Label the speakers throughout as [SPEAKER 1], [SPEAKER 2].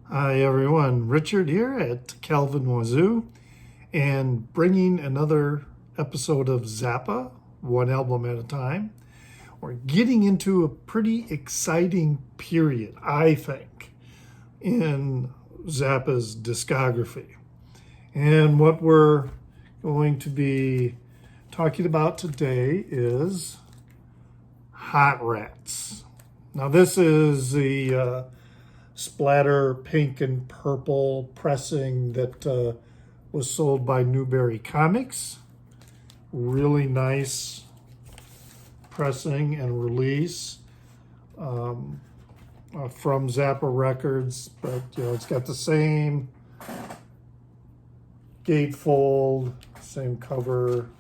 [SPEAKER 1] Hi everyone, Richard here at Calvin Wazoo and bringing another episode of Zappa, one album at a time. We're getting into a pretty exciting period, I think, in Zappa's discography. And what we're going to be talking about today is Hot Rats. Now this is the splatter pink and purple pressing that was sold by Newberry Comics. Really nice pressing and release from Zappa Records, but it's got the same gatefold, same cover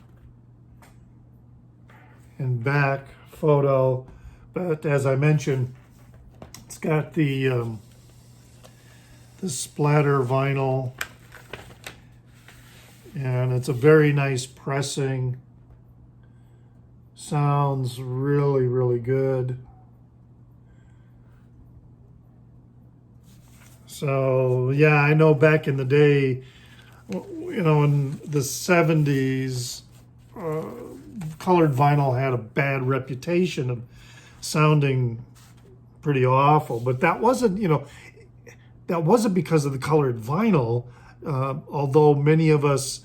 [SPEAKER 1] and back photo, but as I mentioned, it's got the splatter vinyl, and it's a very nice pressing. Sounds really, really good. So yeah, I know back in the day, in the 70s, colored vinyl had a bad reputation of sounding pretty awful, but that wasn't because of the colored vinyl, although many of us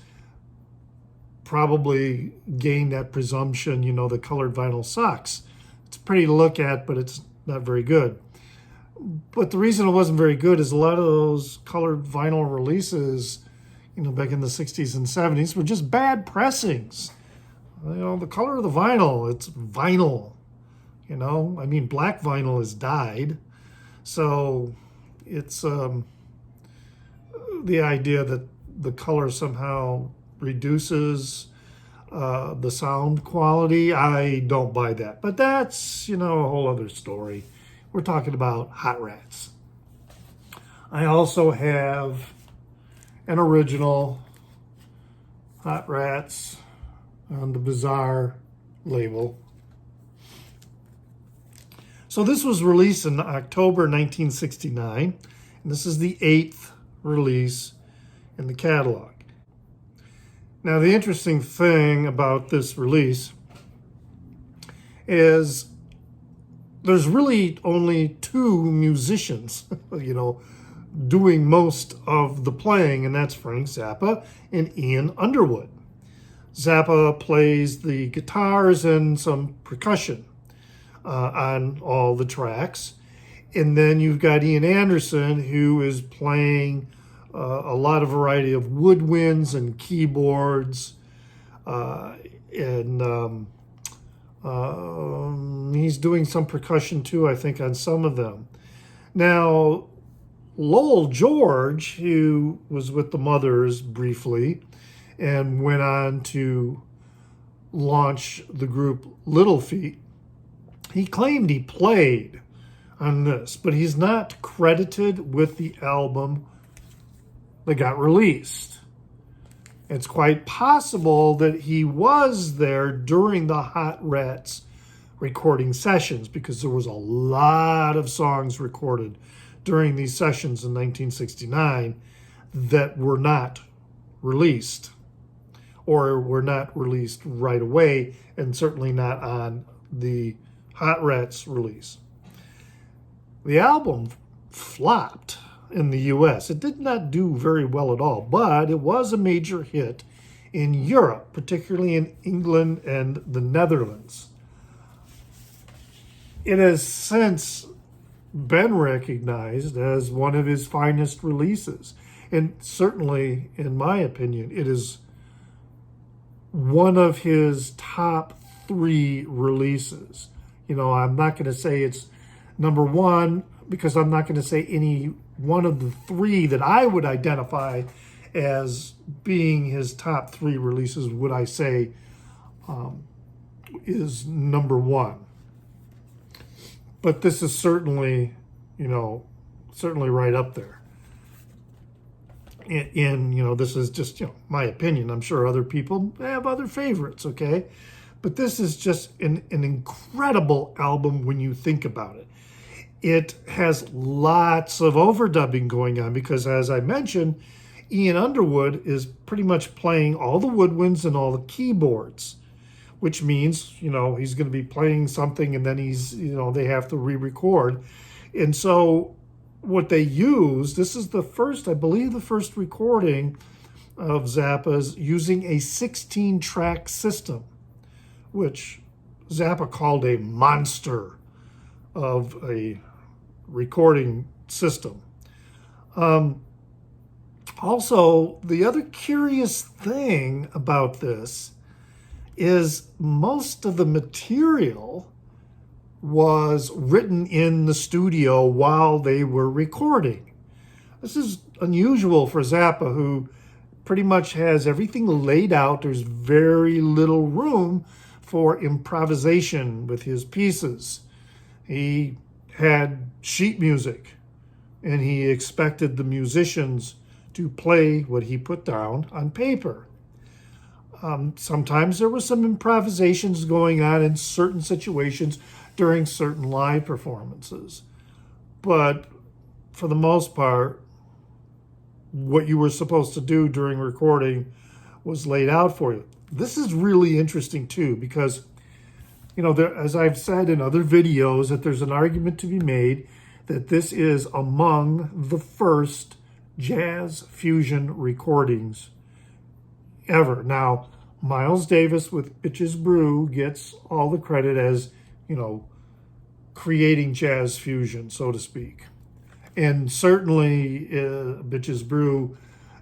[SPEAKER 1] probably gained that presumption, the colored vinyl sucks. It's pretty to look at, but it's not very good. But the reason it wasn't very good is a lot of those colored vinyl releases, back in the 60s and 70s were just bad pressings. The color of the vinyl, it's vinyl, black vinyl has died. So it's the idea that the color somehow reduces the sound quality. I don't buy that, but that's, a whole other story. We're talking about Hot Rats. I also have an original Hot Rats on the Bizarre label. So this was released in October 1969, and this is the 8th release in the catalog. Now, the interesting thing about this release is there's really only two musicians, doing most of the playing, and that's Frank Zappa and Ian Underwood. Zappa plays the guitars and some percussion on all the tracks. And then you've got Ian Anderson, who is playing a lot of variety of woodwinds and keyboards. He's doing some percussion too, I think, on some of them. Now, Lowell George, who was with the Mothers briefly and went on to launch the group Little Feat, he claimed he played on this, but he's not credited with the album that got released. It's quite possible that he was there during the Hot Rats recording sessions, because there was a lot of songs recorded during these sessions in 1969 that were not released, or were not released right away, and certainly not on the Hot Rats release. The album flopped in the US. It did not do very well at all, but it was a major hit in Europe, particularly in England and the Netherlands. It has since been recognized as one of his finest releases, and certainly, in my opinion, it is one of his top 3 releases. I'm not going to say it's number 1, because I'm not going to say any one of the 3 that I would identify as being his top 3 releases would I say is number 1. But this is certainly, certainly right up there. And this is just, my opinion. I'm sure other people have other favorites, okay? But this is just an incredible album when you think about it. It has lots of overdubbing going on because, as I mentioned, Ian Underwood is pretty much playing all the woodwinds and all the keyboards, which means, he's going to be playing something and then they have to re-record. And so what they use, this is the first, I believe the first recording of Zappa's using a 16-track system, which Zappa called a monster of a recording system. Also, the other curious thing about this is most of the material was written in the studio while they were recording. This is unusual for Zappa, who pretty much has everything laid out. There's very little room for improvisation with his pieces. He had sheet music, and he expected the musicians to play what he put down on paper. Sometimes there was some improvisations going on in certain situations during certain live performances. But for the most part, what you were supposed to do during recording was laid out for you. This is really interesting too, because, as I've said in other videos, that there's an argument to be made that this is among the first jazz fusion recordings ever. Now, Miles Davis with Bitches Brew gets all the credit as, creating jazz fusion, so to speak. And certainly Bitches Brew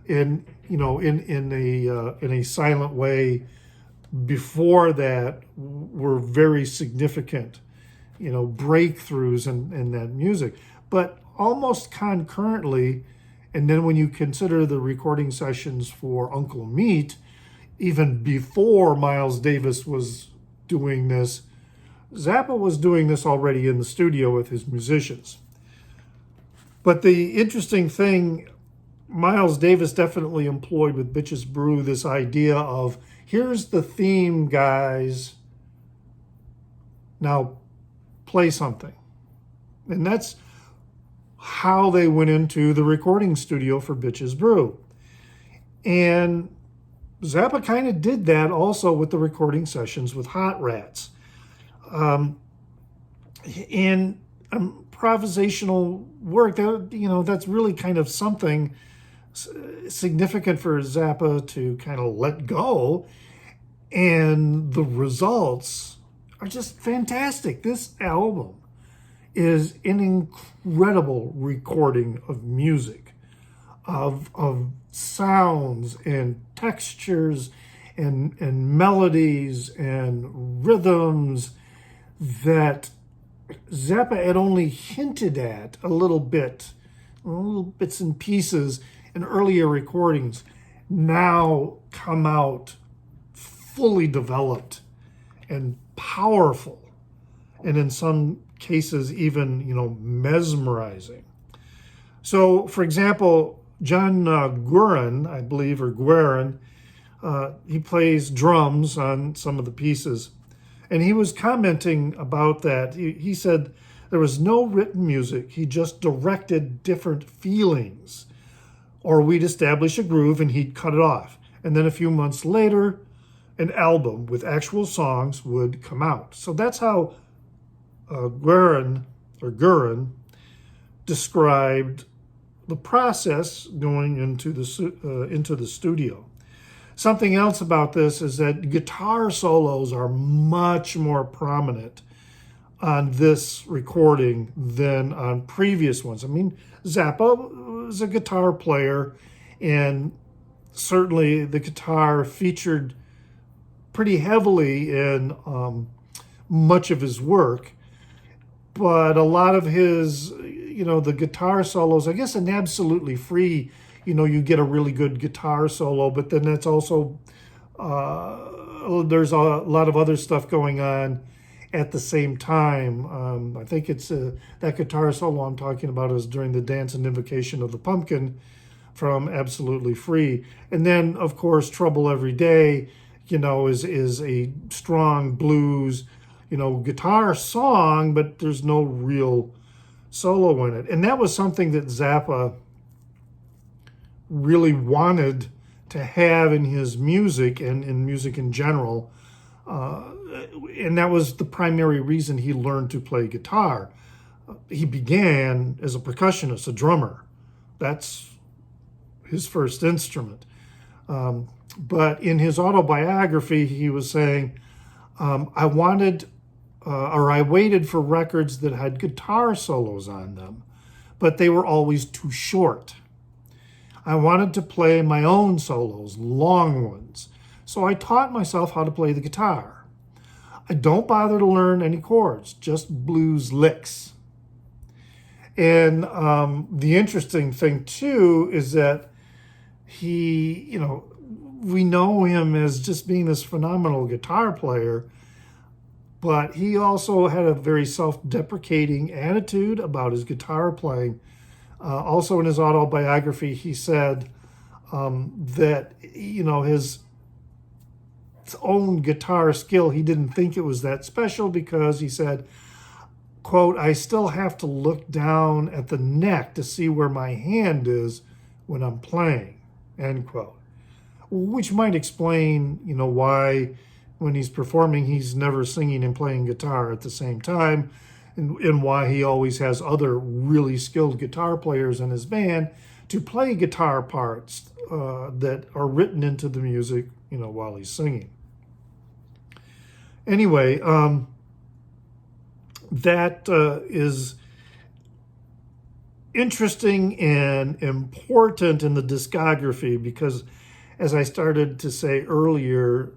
[SPEAKER 1] in a silent way before that were very significant, breakthroughs in that music. But almost concurrently, and then when you consider the recording sessions for Uncle Meat, even before Miles Davis was doing this, Zappa was doing this already in the studio with his musicians. But the interesting thing, Miles Davis definitely employed with Bitches Brew this idea of, here's the theme, guys. Now play something. And that's how they went into the recording studio for Bitches Brew. And Zappa kind of did that also with the recording sessions with Hot Rats. In improvisational work, that's really kind of something significant for Zappa to kind of let go. And the results are just fantastic. This album is an incredible recording of music, of sounds and textures and melodies and rhythms that Zappa had only hinted at a little bits and pieces in earlier recordings, now come out fully developed and powerful, and in some cases even, mesmerizing. So, for example, John Guerin, I believe, or Guerin, he plays drums on some of the pieces. And he was commenting about that. He said there was no written music. He just directed different feelings. Or we'd establish a groove and he'd cut it off. And then a few months later, an album with actual songs would come out. So that's how Guerin described the process going into the studio. Something else about this is that guitar solos are much more prominent on this recording than on previous ones. I mean, Zappa was a guitar player, and certainly the guitar featured pretty heavily in much of his work. But a lot of his, the guitar solos, I guess in Absolutely Free, you get a really good guitar solo, but then that's also, there's a lot of other stuff going on at the same time. I think it's that guitar solo I'm talking about is during the Dance and Invocation of the Pumpkin from Absolutely Free. And then, of course, Trouble Every Day, is a strong blues, guitar song, but there's no real solo in it. And that was something that Zappa really wanted to have in his music and in music in general. And that was the primary reason he learned to play guitar. He began as a percussionist, a drummer. That's his first instrument. But in his autobiography, he was saying, I waited for records that had guitar solos on them, but they were always too short. I wanted to play my own solos, long ones. So I taught myself how to play the guitar. I don't bother to learn any chords, just blues licks. And the interesting thing too is that we know him as just being this phenomenal guitar player, but he also had a very self-deprecating attitude about his guitar playing. Also in his autobiography, he said that, his own guitar skill, he didn't think it was that special because he said, quote, I still have to look down at the neck to see where my hand is when I'm playing, end quote. Which might explain, why when he's performing, he's never singing and playing guitar at the same time, and why he always has other really skilled guitar players in his band to play guitar parts that are written into the music, while he's singing. Anyway, that is interesting and important in the discography because, as I started to say earlier,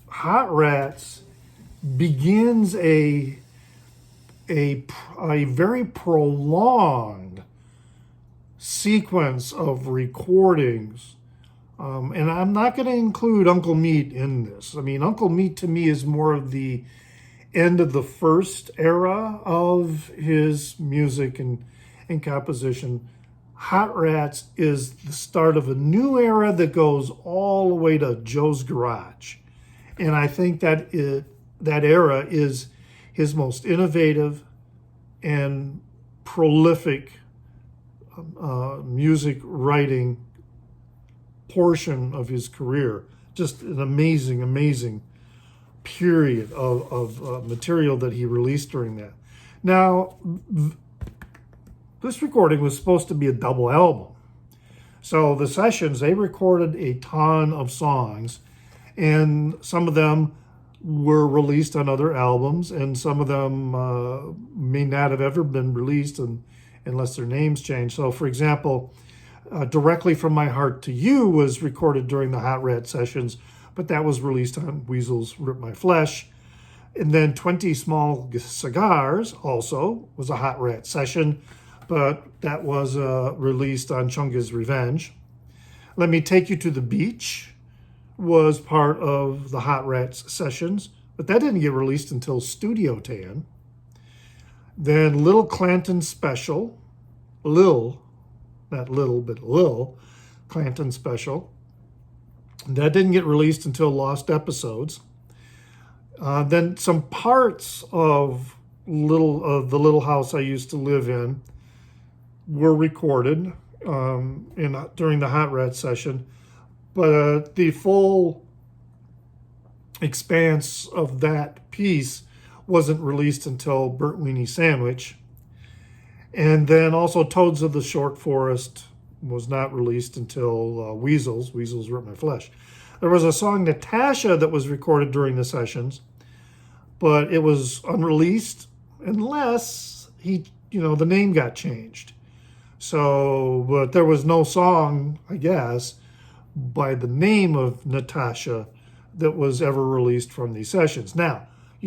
[SPEAKER 1] Hot Rats begins a very prolonged sequence of recordings. And I'm not going to include Uncle Meat in this. I mean, Uncle Meat to me is more of the end of the first era of his music and composition. Hot Rats is the start of a new era that goes all the way to Joe's Garage. And I think that era is his most innovative and prolific music writing portion of his career. Just an amazing period of material that he released during that. Now, this recording was supposed to be a double album. So the sessions, they recorded a ton of songs, and some of them were released on other albums, and some of them may not have ever been released unless their names changed. So, for example, Directly From My Heart to You was recorded during the Hot Rat sessions, but that was released on Weasel's Rip My Flesh. And then 20 Small Cigars also was a Hot Rat session, but that was released on Chunga's Revenge. Let Me Take You to the Beach was part of the Hot Rats sessions, but that didn't get released until Studio Tan. Then Little Clanton Special, Lil Clanton Special. That didn't get released until Lost Episodes. Then some parts of the Little House I Used to Live In were recorded during the Hot Rat session, but the full expanse of that piece wasn't released until Burnt Weenie Sandwich. And then also Toads of the Short Forest was not released until Weasel's Rip My Flesh. There was a song, Natasha, that was recorded during the sessions, but it was unreleased unless the name got changed. So, but there was no song, I guess, by the name of Natasha that was ever released from these sessions. Now,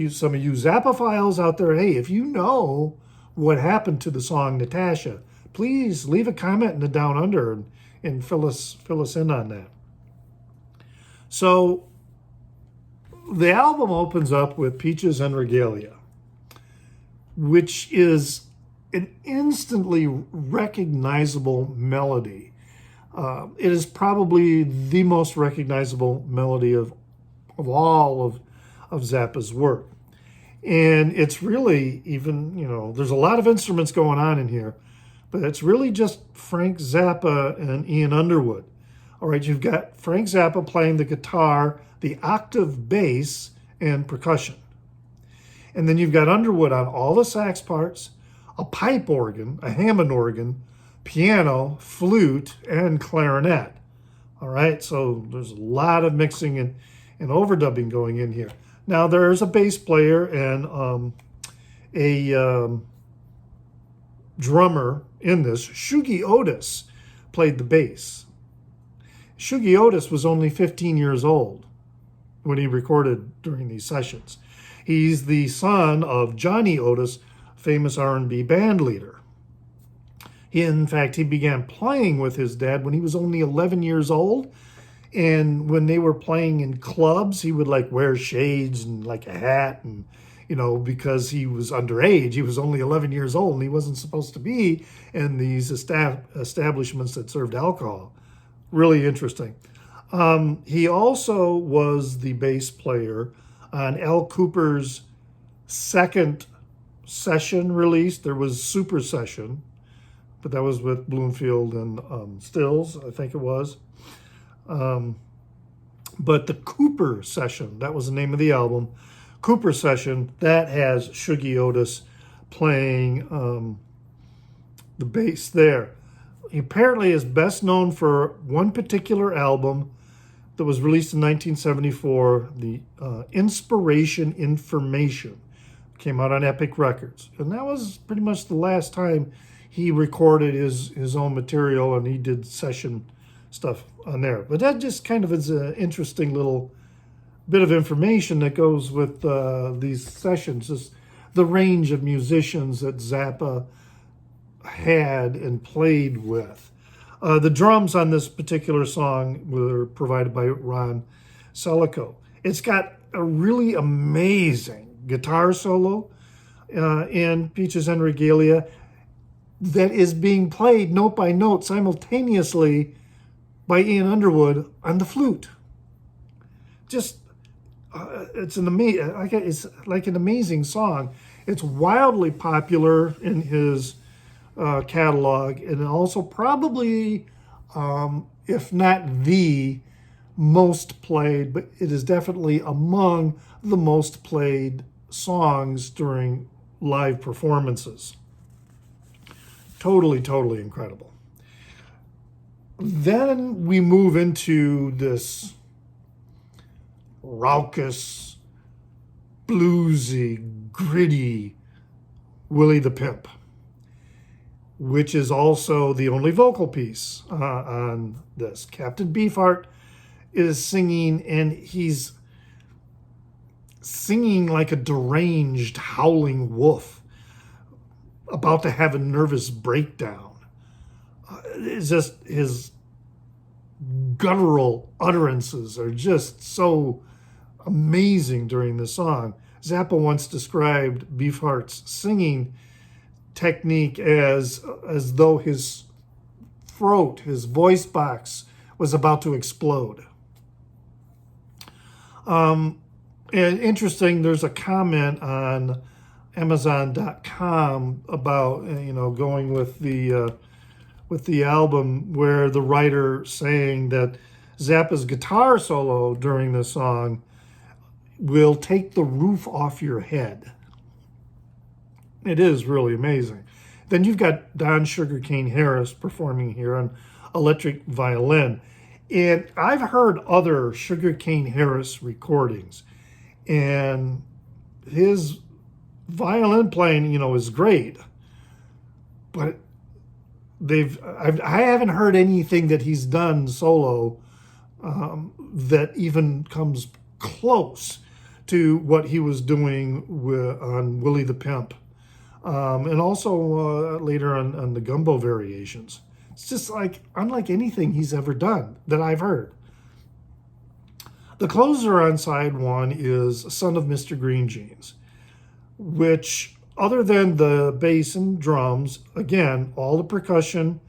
[SPEAKER 1] some of you Zappophiles out there, hey, if you know what happened to the song Natasha, please leave a comment in the Down Under and fill us in on that. So the album opens up with Peaches and Regalia, which is an instantly recognizable melody. It is probably the most recognizable melody of all of Zappa's work. And it's really even, there's a lot of instruments going on in here, but it's really just Frank Zappa and Ian Underwood. All right, you've got Frank Zappa playing the guitar, the octave bass, and percussion. And then you've got Underwood on all the sax parts, a pipe organ, a Hammond organ, piano, flute, and clarinet. All right, so there's a lot of mixing and overdubbing going in here. Now there's a bass player and a drummer in this. Shugi Otis played the bass. Shugi Otis was only 15 years old when he recorded during these sessions. He's the son of Johnny Otis, famous R&B band leader. In fact, he began playing with his dad when he was only 11 years old. And when they were playing in clubs, he would like wear shades and like a hat and, because he was underage. He was only 11 years old and he wasn't supposed to be in these establishments that served alcohol. Really interesting. He also was the bass player on Al Cooper's second session release. There was Super Session, but that was with Bloomfield and Stills, I think it was. But the Cooper Session, that was the name of the album. Cooper Session, that has Shugi Otis playing the bass there. He apparently is best known for one particular album that was released in 1974, the Inspiration Information. Came out on Epic Records. And that was pretty much the last time he recorded his own material and he did session stuff on there. But that just kind of is an interesting little bit of information that goes with these sessions, just the range of musicians that Zappa had and played with. The drums on this particular song were provided by Ron Selico. It's got a really amazing guitar solo in Peaches and Regalia that is being played note by note simultaneously by Ian Underwood on the flute. Just, it's like an amazing song. It's wildly popular in his catalog, and also probably, if not the most played, but it is definitely among the most played songs during live performances. Totally, totally incredible. Then we move into this raucous, bluesy, gritty Willie the Pimp, which is also the only vocal piece on this. Captain Beefheart is singing, and he's singing like a deranged, howling wolf about to have a nervous breakdown. It's just his guttural utterances are just so amazing during the song. Zappa once described Beefheart's singing technique as though his throat, his voice box, was about to explode. And interesting, there's a comment on Amazon.com about going with the album, where the writer saying that Zappa's guitar solo during the song will take the roof off your head. It is really amazing. Then you've got Don Sugarcane Harris performing here on electric violin. And I've heard other Sugarcane Harris recordings, and his violin playing, is great. But I haven't heard anything that he's done solo that even comes close to what he was doing on Willie the Pimp. And also later on the Gumbo Variations. It's just like unlike anything he's ever done that I've heard. The closer on side one is Son of Mr. Green Jeans, which, other than the bass and drums, again, all the percussion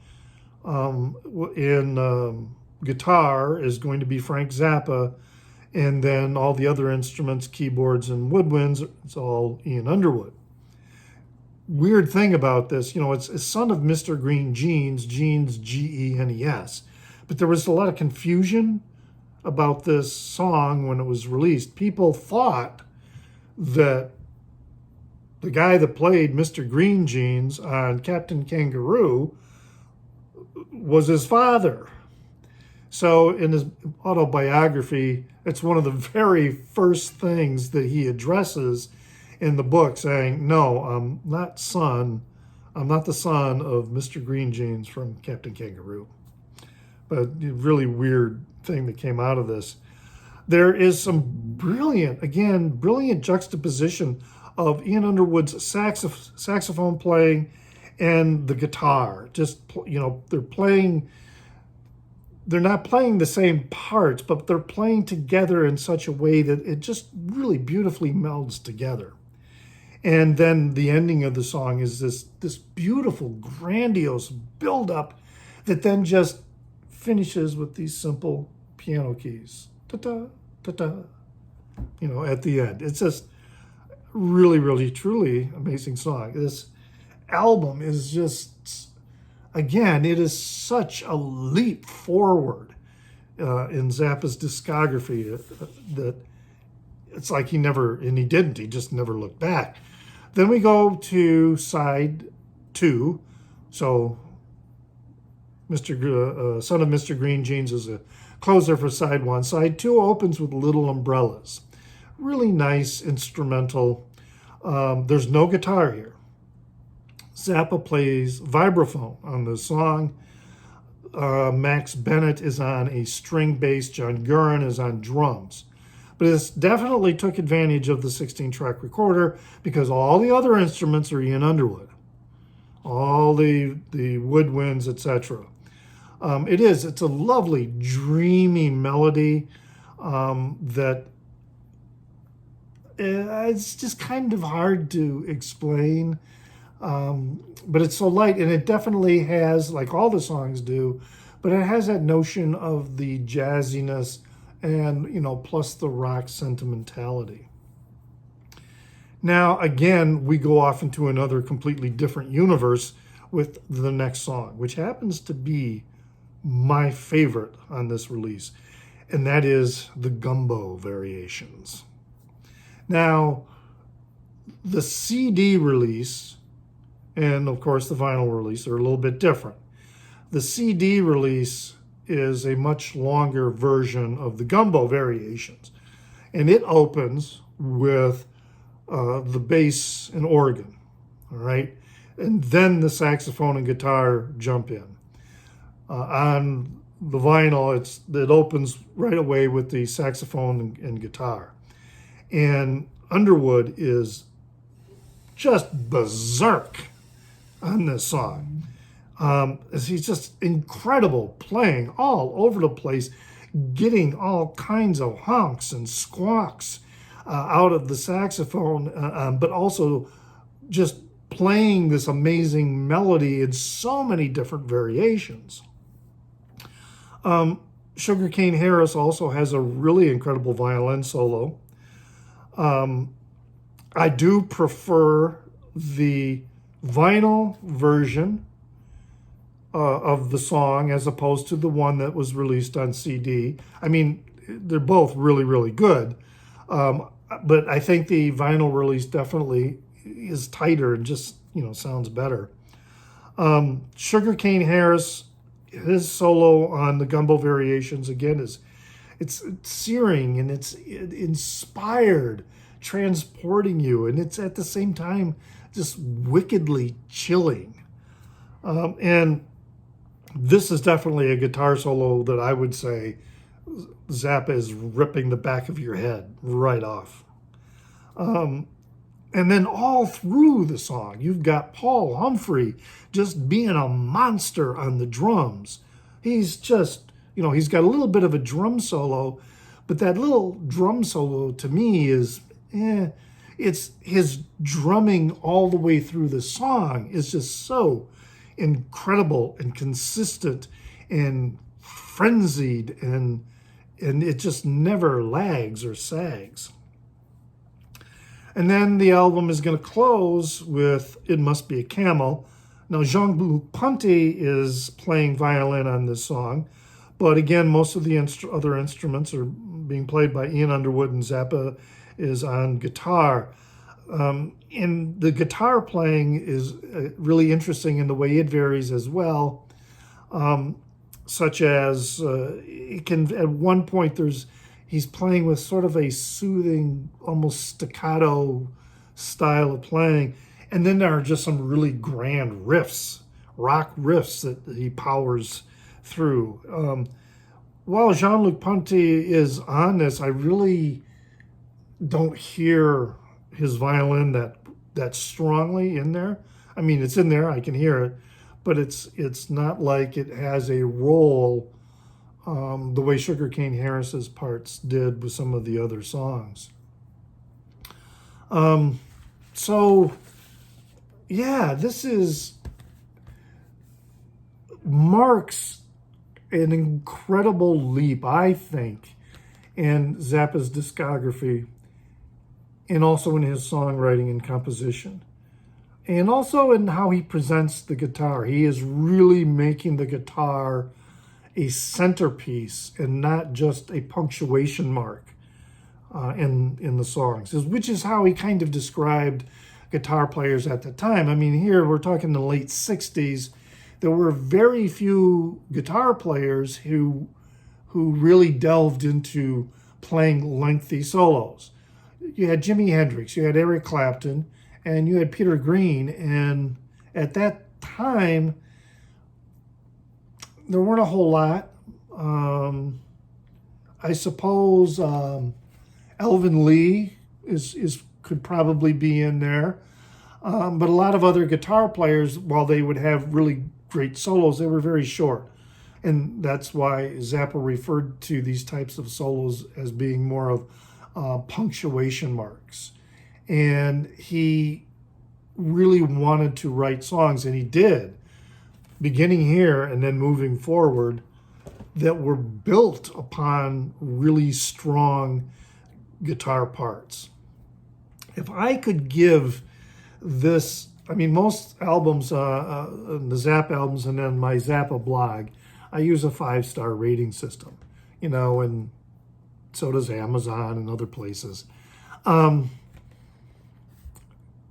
[SPEAKER 1] in guitar is going to be Frank Zappa, And then all the other instruments, keyboards and woodwinds, it's all Ian Underwood. Weird thing about this, it's a son of Mr. Green Genes, Genes, Genes. But there was a lot of confusion about this song when it was released. People thought that the guy that played Mr. Green Genes on Captain Kangaroo was his father. So in his autobiography, it's one of the very first things that he addresses in the book, saying, no, I'm not the son of Mr. Green Genes from Captain Kangaroo. But a really weird thing that came out of this. There is some brilliant juxtaposition of Ian Underwood's saxophone playing and the guitar. They're not playing the same parts, but they're playing together in such a way that it just really beautifully melds together. And then the ending of the song is this beautiful, grandiose build-up that then just finishes with these simple piano keys. Ta-ta, ta-ta, at the end. It's just really, really, truly amazing song. This album is just, again, it is such a leap forward in Zappa's discography that it's like he just never looked back. Then we go to side 2. So Son of Mr. Green Genes is a closer for side 1. Side 2 opens with Little Umbrellas. Really nice instrumental. There's no guitar here. Zappa plays vibraphone on the song. Max Bennett is on a string bass. John Gurin is on drums. But this definitely took advantage of the 16-track recorder because all the other instruments are Ian Underwood. All the woodwinds, etc. It's a lovely, dreamy melody that it's just kind of hard to explain. But it's so light, and it definitely has, like all the songs do, but it has that notion of the jazziness and, plus the rock sentimentality. Now, again, we go off into another completely different universe with the next song, which happens to be my favorite on this release, and that is the Gumbo Variations. Now, the CD release and, of course, the vinyl release are a little bit different. The CD release is a much longer version of the Gumbo Variations, and it opens with the bass and organ, all right? And then the saxophone and guitar jump in. On the vinyl, it opens right away with the saxophone and guitar. And Underwood is just berserk on this song. He's just incredible, playing all over the place, getting all kinds of honks and squawks out of the saxophone, but also just playing this amazing melody in so many different variations. Sugarcane Harris also has a really incredible violin solo. I do prefer the vinyl version of the song as opposed to the one that was released on CD. I mean, they're both really, really good. But I think the vinyl release definitely is tighter and just, sounds better. Sugarcane Harris, his solo on the Gumbo Variations, again, it's searing and it's inspired, transporting you, and it's at the same time just wickedly chilling. And this is definitely a guitar solo that I would say Zappa is ripping the back of your head right off. And then all through the song, you've got Paul Humphrey just being a monster on the drums. He's just, he's got a little bit of a drum solo, but that little drum solo to me is, it's his drumming all the way through the song is just so incredible and consistent and frenzied, and and it just never lags or sags. And then the album is going to close with It Must Be a Camel. Now, Jean-Luc Ponty is playing violin on this song, but again, most of the other instruments are being played by Ian Underwood, and Zappa is on guitar. And the guitar playing is really interesting in the way it varies as well, such as it can, at one point, he's playing with sort of a soothing, almost staccato style of playing. And then there are just some really grand riffs, rock riffs that he powers through. While Jean-Luc Ponty is on this, I really don't hear his violin that strongly in there. I mean, it's in there, I can hear it, but it's not like it has a role the way Sugarcane Harris's parts did with some of the other songs. So, yeah, this marks an incredible leap, I think, in Zappa's discography, and also in his songwriting and composition, and also in how he presents the guitar. He is really making the guitar a centerpiece and not just a punctuation mark in the songs, which is how he kind of described guitar players at the time. I mean, here we're talking the late 60s. There were very few guitar players who really delved into playing lengthy solos. You had Jimi Hendrix, you had Eric Clapton, and you had Peter Green. And at that time, there weren't a whole lot. I suppose Elvin Lee could probably be in there. But a lot of other guitar players, while they would have really great solos, they were very short. And that's why Zappa referred to these types of solos as being more of punctuation marks. And he really wanted to write songs, and he did, beginning here and then moving forward, that were built upon really strong guitar parts. If I could give this, I mean, most albums, the Zappa albums and then my Zappa blog, I use a 5-star rating system, and so does Amazon and other places.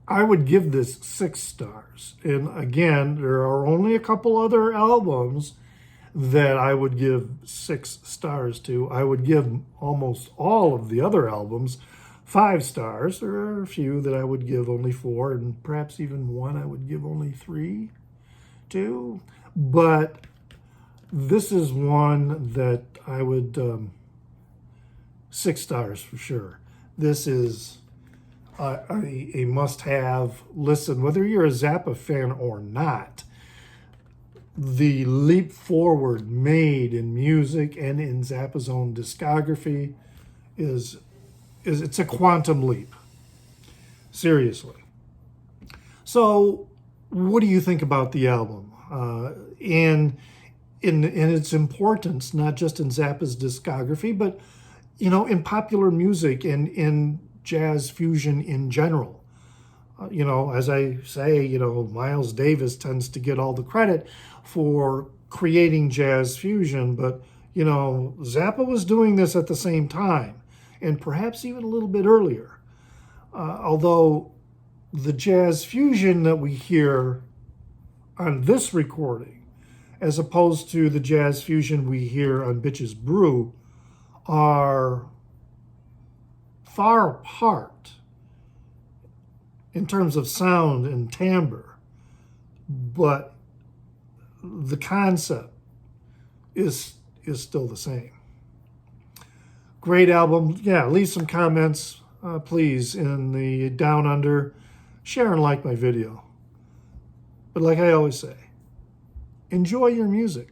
[SPEAKER 1] I would give this 6 stars. And again, there are only a couple other albums that I would give 6 stars to. I would give almost all of the other albums 5 stars. There are a few that I would give only 4, and perhaps even one I would give only 3 to. But this is one that I would 6 stars for sure. This is a must-have listen, whether you're a Zappa fan or not. The leap forward made in music and in Zappa's own discography is it's a quantum leap. Seriously. So, what do you think about the album? And in its importance, not just in Zappa's discography, but in popular music and in jazz fusion in general. As I say, Miles Davis tends to get all the credit for creating jazz fusion, but Zappa was doing this at the same time, and perhaps even a little bit earlier. Although the jazz fusion that we hear on this recording, as opposed to the jazz fusion we hear on Bitches Brew, are far apart in terms of sound and timbre, but the concept is still the same. Great album. Yeah, leave some comments, please, in the Down Under. Share and like my video. But like I always say, enjoy your music.